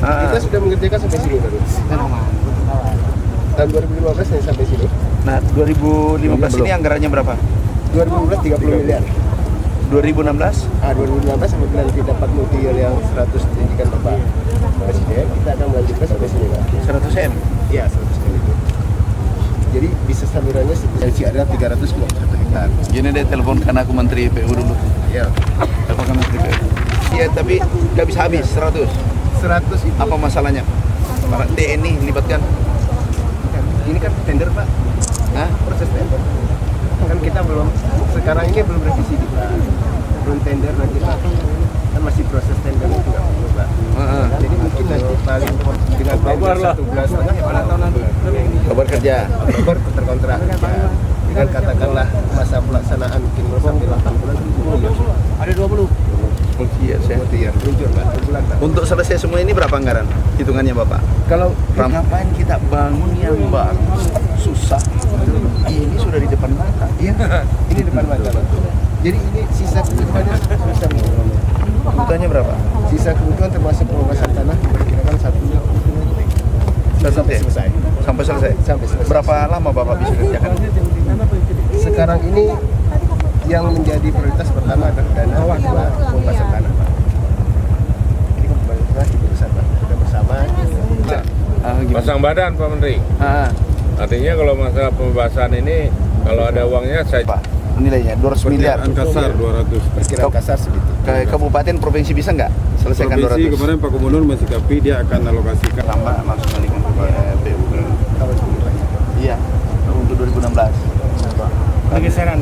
Kita sudah mengerjakan sampai sini baru. Tahun 2015 yang sampai sini. Nah, 2015 ini anggarannya berapa? 2015 30 miliar. 2016? 2015 apabila nanti dapat multi-year yang 100 dijanjikan Bapak Presiden, kita akan melanjutkan sampai sini Pak. 100 M? Iya, 100 M itu. Jadi bisa salurannya yang ada 351 hektar. Gini deh, telepon karena aku Menteri PU dulu. Iya. Telepon Menteri PU. Iya, tapi nggak bisa habis 100. 100 itu. Apa masalahnya? Para TNI libatkan? Ini kan tender Pak. Hah? Proses tender. Kan kita belum, sekarang ini belum revisi kita. Belum tender nanti Pak. Kan masih proses tender itu nggak perlu Pak. Jadi mungkin nanti paling dengan tender 1 bulan setengah ya pada tahun nanti. Kabar kerja. Oktober terkontrak. Ya. Dengan katakanlah masa pelaksanaan mungkin sampai 8 bulan. Ada 20. Iya, saya. Iya, luncur Pak. 2 bulan Pak. Untuk selesai semua ini berapa anggaran? Hitungannya Bapak? Kalau Ngapain kita bangun yang bagus, susah? Ini sudah di depan mata. iya, ini depan mata Pak. Jadi ini sisa kebutuhannya besar. Kebutuhannya berapa? Sisa kebutuhan termasuk pembebasan tanah diperkirakan 1 sampai selesai. Sampai selesai? Sampai selesai. Berapa lama Bapak bisa kerjakan? Sekarang ini yang menjadi prioritas pertama adalah dana kedua pembebasan tanah Pak. Ini pemerintah itu besar Pak. Kita bersama. Pasang badan Pak Menteri. Artinya kalau masalah pembebasan ini kalau ada uangnya saya Pak, nilainya 200 miliar. perkiraan kasar 200. Perkiraan kasar segitu. Ke kabupaten provinsi bisa nggak selesaikan Provinsi 200? kemarin Pak Gubernur mensikapi dia akan alokasikan. Tambah langsung alihkan kepada PU. Tahun ini Pak. Iya, untuk 2016. Pergeseran